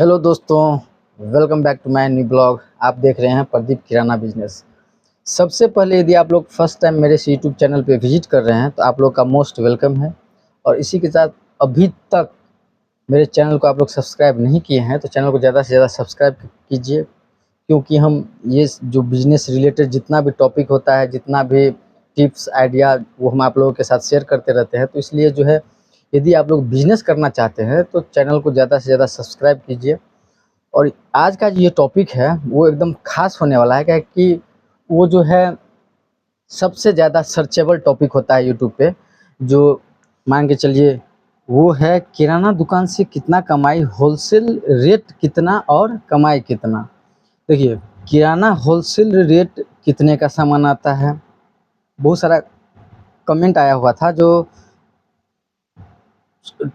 Hello दोस्तों, welcome back to my new blog. आप देख रहे हैं प्रदीप किराना बिजनेस। सबसे पहले यदि आप लोग फर्स्ट टाइम मेरे इस यूट्यूब चैनल पे विजिट कर रहे हैं तो आप लोग का मोस्ट वेलकम है। और इसी के साथ अभी तक मेरे चैनल को आप लोग सब्सक्राइब नहीं किए हैं तो चैनल को ज़्यादा से ज़्यादा सब्सक्राइब कीजिए, क्योंकि हम ये जो बिज़नेस रिलेटेड जितना भी टॉपिक होता है, जितना भी टिप्स आइडिया, वो हम आप लोगों के साथ शेयर करते रहते हैं। तो इसलिए जो है, यदि आप लोग बिज़नेस करना चाहते हैं तो चैनल को ज़्यादा से ज़्यादा सब्सक्राइब कीजिए। और आज का जो ये टॉपिक है वो एकदम ख़ास होने वाला है, क्या है कि वो जो है सबसे ज़्यादा सर्चेबल टॉपिक होता है यूट्यूब पे। जो मान के चलिए वो है किराना दुकान से कितना कमाई, होलसेल रेट कितना और कमाई कितना। देखिए, किराना होलसेल रेट कितने का सामान आता है, बहुत सारा कमेंट आया हुआ था। जो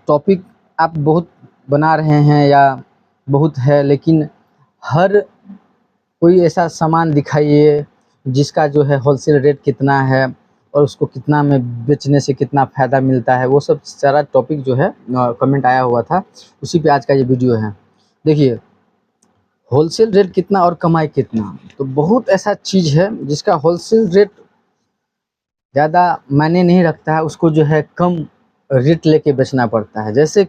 टॉपिक आप बहुत बना रहे हैं या बहुत है, लेकिन हर कोई ऐसा सामान दिखाइए जिसका जो है होलसेल रेट कितना है और उसको कितना में बेचने से कितना फ़ायदा मिलता है, वो सब सारा टॉपिक जो है कमेंट आया हुआ था। उसी पे आज का ये वीडियो है। देखिए, होलसेल रेट कितना और कमाई कितना, तो बहुत ऐसा चीज़ है जिसका होलसेल रेट ज़्यादा मायने नहीं रखता है, उसको जो है कम रेट लेके बेचना पड़ता है। जैसे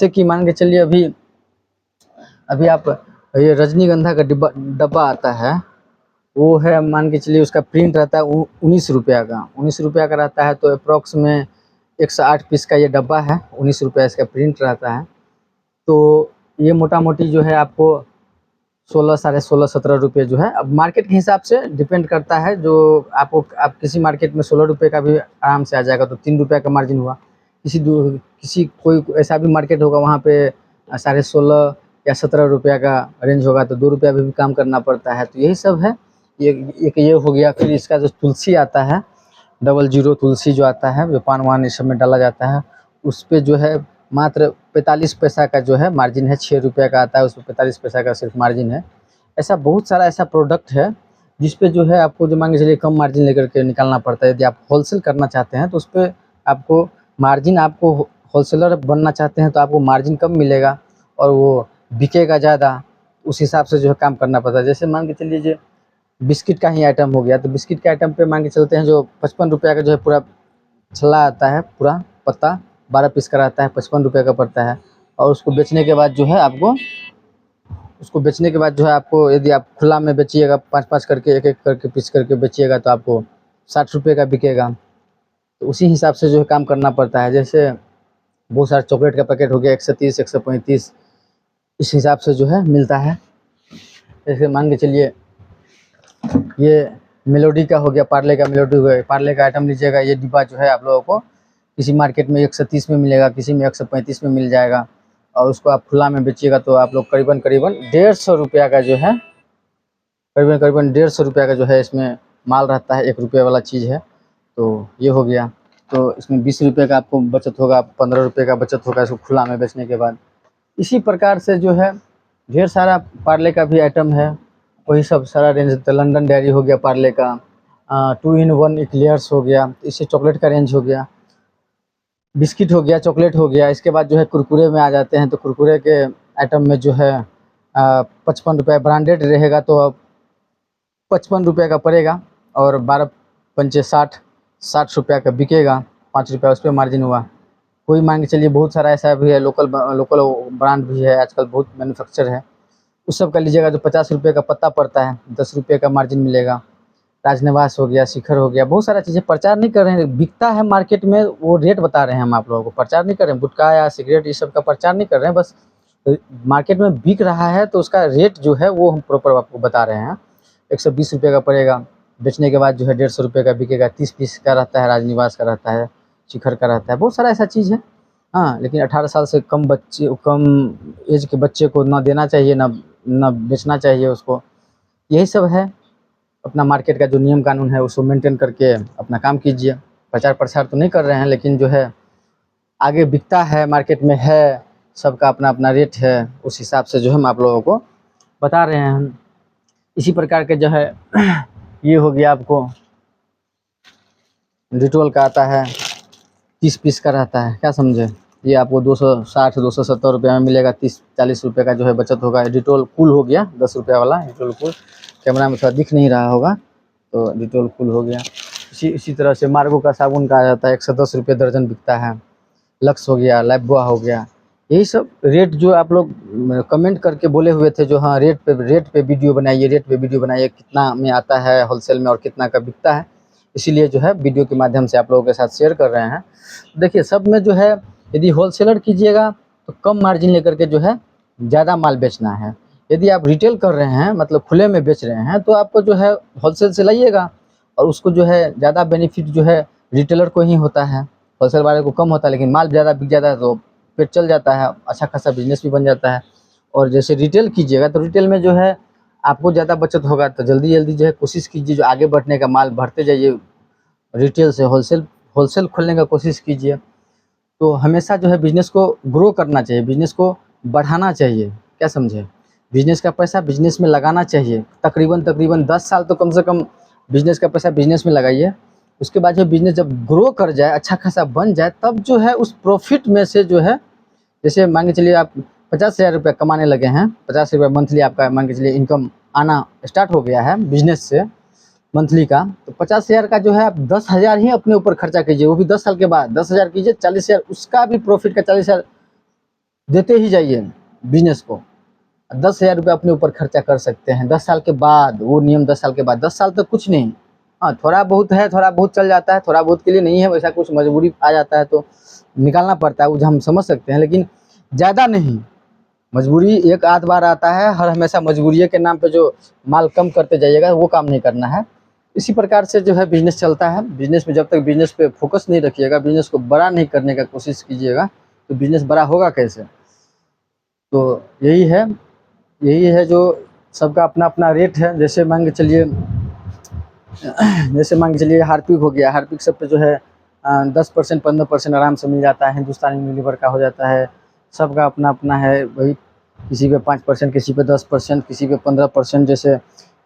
कि मान के चलिए, अभी अभी आप ये रजनीगंधा का डिब्बा डब्बा आता है, वो है, मान के चलिए उसका प्रिंट रहता है 19 रुपया का। 19 रुपया का रहता है, तो अप्रॉक्स में 108 पीस का ये डब्बा है, 19 रुपया इसका प्रिंट रहता है। तो ये मोटा मोटी जो है आपको 16, साढ़े 16, 17 रुपये जो है, अब मार्केट के हिसाब से डिपेंड करता है। जो आपको, आप किसी मार्केट में 16 रुपये का भी आराम से आ जाएगा तो 3 रुपया का मार्जिन हुआ। किसी कोई ऐसा भी मार्केट होगा वहाँ पे साढ़े 16 या 17 रुपया का रेंज होगा तो 2 रुपया भी काम करना पड़ता है। तो यही सब है। ये एक ये हो गया। फिर इसका जो तुलसी आता है, 00 तुलसी जो आता है, जो पान वान इस सब में डाला जाता है, उस पे जो है मात्र 45 पैसा का जो है मार्जिन है। 6 रुपया का आता है, उस पर 45 पैसा का सिर्फ मार्जिन है। ऐसा बहुत सारा ऐसा प्रोडक्ट है जिस पे जो है आपको, जो मान के चलिए, कम मार्जिन लेकर के निकालना पड़ता है। यदि आप होलसेल करना चाहते हैं तो उस पर आपको मार्जिन, आपको होलसेलर बनना चाहते हैं तो आपको मार्जिन कम मिलेगा और वो बिकेगा ज़्यादा। उस हिसाब से जो है काम करना पड़ता है। जैसे मान के चलिए, जो बिस्किट का ही आइटम हो गया, तो बिस्किट के आइटम पे मान के चलते हैं, जो 55 रुपया का जो है पूरा छल्ला आता है, पूरा पत्ता 12 पीस का रहता है, 55 रुपये का पड़ता है। और उसको बेचने के बाद जो है आपको, यदि आप खुला में बेचिएगा, 5-5 करके, एक-एक करके पीस करके बेचिएगा, तो आपको 60 रुपये का बिकेगा। तो उसी हिसाब से जो है काम करना पड़ता है। जैसे बहुत सारा चॉकलेट का पैकेट हो गया, 130, 135, इस हिसाब से जो है मिलता है। जैसे मान के चलिए, ये मेलोडी का हो गया, पार्ले का मेलोडी हो गया। पार्ले का आइटम लीजिएगा, ये डिब्बा जो है आप लोगों को किसी मार्केट में 130 में मिलेगा, किसी में 135 में मिल जाएगा। और उसको आप खुला में बेचिएगा तो आप लोग करीबन करीबन 150 रुपया का जो है, करीबन करीबन 150 रुपया का जो है इसमें माल रहता है। 1 रुपये वाला चीज़ है। तो ये हो गया। तो इसमें 20 रुपये का आपको बचत होगा, 15 रुपये का बचत होगा इसको खुला में बेचने के बाद। इसी प्रकार से जो है ढेर सारा पार्ले का भी आइटम है, वही सब सारा रेंज। तो लंदन डेयरी हो गया पार्ले का, 2 in 1 इक्लेयर्स हो गया, इससे चॉकलेट का रेंज हो गया, बिस्किट हो गया, चॉकलेट हो गया। इसके बाद जो है कुरकुरे में आ जाते हैं, तो कुरकुरे के आइटम में जो है 55 रुपये ब्रांडेड रहेगा तो 55 रुपये का पड़ेगा, और 12 पंचे 60, 60 रुपया का बिकेगा। 5 रुपया उस पर मार्जिन हुआ। कोई मान के चलिए बहुत सारा ऐसा भी है, लोकल ब्रांड भी है, आजकल बहुत मैन्युफैक्चर है। उस सब का लीजिएगा तो 50 रुपये का पत्ता पड़ता है, 10 रुपये का मार्जिन मिलेगा। राजनिवास हो गया, शिखर हो गया, बहुत सारा चीज़ें प्रचार नहीं कर रहे हैं, बिकता है मार्केट में, वो रेट बता रहे हैं। हम आप लोगों को प्रचार नहीं कर रहे हैं, गुटखा या सिगरेट ये सब का प्रचार नहीं कर रहे हैं, बस मार्केट में बिक रहा है तो उसका रेट जो है वो हम प्रॉपर आपको बता रहे हैं। 120 रुपये का पड़ेगा, बेचने के बाद जो है 150 रुपये का बिकेगा। 30 पीस का रहता है, राजनिवास का रहता है, शिखर का रहता है, बहुत सारा ऐसा चीज़ है। हाँ, लेकिन 18 साल से कम एज के बच्चे को ना देना चाहिए, ना बेचना चाहिए उसको। यही सब है। अपना मार्केट का जो नियम कानून है उसको मेंटेन करके अपना काम कीजिए। प्रचार प्रसार तो नहीं कर रहे हैं, लेकिन जो है आगे बिकता है, मार्केट में है, सबका अपना अपना रेट है, उस हिसाब से जो है हम आप लोगों को बता रहे हैं। इसी प्रकार के जो है ये हो गया, आपको डिटोल का आता है, 30 पीस का रहता है, क्या समझे। ये आपको 260-270 रुपये में मिलेगा। 30-40 रुपये का जो है बचत होगा। डिटोल कूल हो गया 10 रुपये वाला डिटोल कूल, कैमरा में थोड़ा दिख नहीं रहा होगा तो डिटोल कूल हो गया। इसी तरह से मार्गो का साबुन का आ जाता है 110 रुपये दर्जन बिकता है। लक्स हो गया, लाइफबॉय हो गया। यही सब रेट जो आप लोग कमेंट करके बोले हुए थे, जो हाँ रेट पे वीडियो बनाइए, कितना में आता है होलसेल में और कितना का बिकता है, इसीलिए जो है वीडियो के माध्यम से आप लोगों के साथ शेयर कर रहे हैं। देखिए सब में जो है यदि होलसेलर कीजिएगा तो कम मार्जिन लेकर के जो है ज़्यादा माल बेचना है। यदि आप रिटेल कर रहे हैं मतलब खुले में बेच रहे हैं तो आपको जो है होलसेल से लाइएगा और उसको जो है ज़्यादा बेनिफिट जो है रिटेलर को ही होता है, होलसेल वाले को कम होता है। लेकिन माल ज़्यादा बिक जाता है तो पेट चल जाता है, अच्छा खासा बिजनेस भी बन जाता है। और जैसे रिटेल कीजिएगा तो रिटेल में जो है आपको ज़्यादा बचत होगा, तो जल्दी जल्दी जो है कोशिश कीजिए जो आगे बढ़ने का, माल भरते जाइए रिटेल से होलसेल खोलने का कोशिश कीजिए। तो हमेशा जो है बिज़नेस को ग्रो करना चाहिए, बिज़नेस को बढ़ाना चाहिए, क्या समझे? बिज़नेस का पैसा बिज़नेस में लगाना चाहिए। तकरीबन 10 साल तो कम से कम बिज़नेस का पैसा बिज़नेस में लगाइए। उसके बाद जो बिज़नेस जब ग्रो कर जाए, अच्छा खासा बन जाए, तब जो है उस प्रॉफ़िट में से जो है, जैसे मान के चलिए आप 50,000 रुपये कमाने लगे हैं, 50 रुपये मंथली आपका मान के चलिए इनकम आना स्टार्ट हो गया है बिज़नेस से मंथली का, तो 50,000 का जो है आप 10,000 ही अपने ऊपर खर्चा कीजिए, वो भी 10 साल के बाद 10,000 कीजिए, 40,000 उसका भी प्रॉफिट का 40,000 देते ही जाइए बिजनेस को। 10,000 रुपये अपने ऊपर खर्चा कर सकते हैं 10 साल के बाद, वो नियम 10 साल के बाद, 10 साल तक कुछ नहीं। हाँ थोड़ा बहुत है, थोड़ा बहुत चल जाता है, थोड़ा बहुत के लिए नहीं है, वैसा कुछ मजबूरी आ जाता है तो निकालना पड़ता है, वो हम समझ सकते हैं, लेकिन ज़्यादा नहीं। मजबूरी एक आध बार आता है, हर हमेशा मजबूरी के नाम पे जो माल कम करते जाइएगा वो काम नहीं करना है। इसी प्रकार से जो है बिज़नेस चलता है। बिज़नेस में जब तक बिज़नेस पे फोकस नहीं रखिएगा, बिज़नेस को बड़ा नहीं करने का कोशिश कीजिएगा, तो बिज़नेस बड़ा होगा कैसे? तो यही है जो सबका अपना अपना रेट है। जैसे मान के चलिए हार्पिक हो गया, हार्पिक सब पे जो है 10% 15% आराम से मिल जाता है। हिंदुस्तान यूनिलीवर का हो जाता है, सबका अपना अपना है। वही किसी पे 5%, किसी पे 10%, किसी पे 15%। जैसे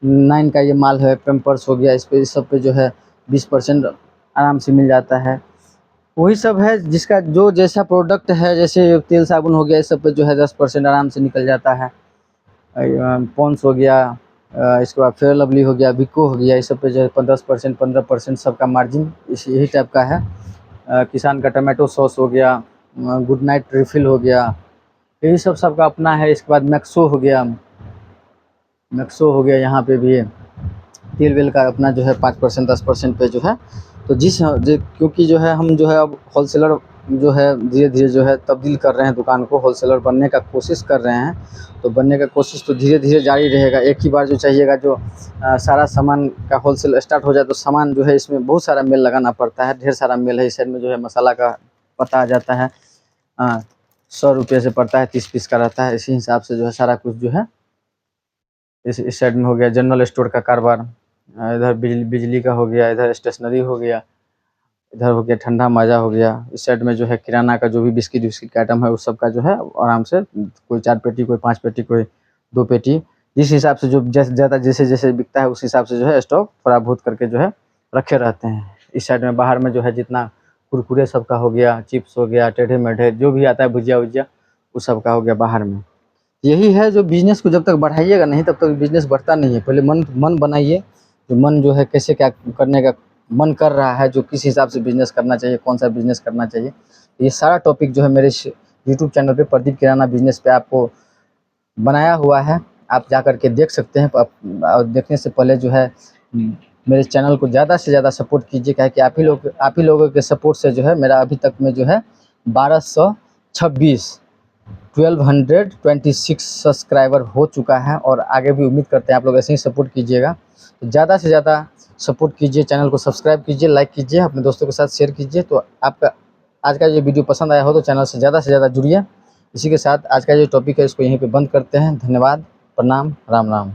9 का ये माल है, पेम्पर्स हो गया, इस सब पे जो है 20% आराम से मिल जाता है। वही सब है जिसका जो जैसा प्रोडक्ट है, जैसे तेल साबुन हो गया, इस सब पे जो है 10% आराम से निकल जाता है। पॉन्स हो गया, इसके बाद फेयर लवली हो गया, विको हो गया, इस सब पे जो है 10% 15% सबका मार्जिन यही टाइप का है। किसान का टमाटो सॉस हो गया, गुड नाइट रिफ़िल हो गया, यही सब सबका अपना है। इसके बाद मैक्सो हो गया, यहाँ पे भी तेल वेल का अपना जो है 5% 10% पे जो है। तो क्योंकि जो है हम जो है अब होलसेलर जो है धीरे धीरे जो है तब्दील कर रहे हैं दुकान को, होलसेलर बनने का कोशिश कर रहे हैं। तो बनने का कोशिश तो धीरे धीरे जारी रहेगा। एक ही बार जो चाहिएगा जो सारा सामान का होलसेल स्टार्ट हो जाए तो सामान जो है इसमें बहुत सारा मेल लगाना पड़ता है, ढेर सारा मेल है। इस साइड में जो है मसाला का पता आ जाता है, 100 रुपये से पड़ता है, 30 पीस का रहता है। इसी हिसाब से जो है सारा कुछ जो है इस साइड में हो गया जनरल स्टोर का कारोबार, इधर बिजली का हो गया, इधर स्टेशनरी हो गया, इधर हो गया ठंडा माजा हो गया। इस साइड में जो है किराना का जो भी बिस्किट का आइटम है उस सब का जो है आराम से कोई 4 पेटी, कोई 5 पेटी, कोई 2 पेटी, जिस हिसाब से जो ज़्यादा जैसे बिकता है उस हिसाब से जो है स्टॉक थोड़ा बहुत करके जो है रखे रहते हैं। इस साइड में बाहर में जो है जितना कुरकुरे सब का हो गया, चिप्स हो गया, टेढ़े मेढ़े जो भी आता है, भुजिया वुजिया, उस सब का हो गया बाहर में। यही है जो बिज़नेस को जब तक बढ़ाइएगा नहीं तब तक बिज़नेस बढ़ता नहीं है। पहले मन बनाइए, जो मन जो है कैसे क्या करने का मन कर रहा है, जो किस हिसाब से बिज़नेस करना चाहिए, कौन सा बिज़नेस करना चाहिए। ये सारा टॉपिक जो है मेरे यूट्यूब चैनल पे प्रदीप किराना बिज़नेस पे आपको बनाया हुआ है, आप जा कर के देख सकते हैं। और देखने से पहले जो है मेरे चैनल को ज़्यादा से ज़्यादा सपोर्ट कीजिए, क्या कि आप ही लोगों के सपोर्ट से जो है मेरा अभी तक में जो है 1226 सब्सक्राइबर हो चुका है। और आगे भी उम्मीद करते हैं आप लोग ऐसे ही सपोर्ट कीजिएगा। तो ज़्यादा से ज़्यादा सपोर्ट कीजिए, चैनल को सब्सक्राइब कीजिए, लाइक कीजिए, अपने दोस्तों के साथ शेयर कीजिए। तो आपका आज का ये वीडियो पसंद आया हो तो चैनल से ज़्यादा जुड़िए। इसी के साथ आज का जो टॉपिक है इसको यहीं पे बंद करते हैं। धन्यवाद, प्रणाम, राम राम।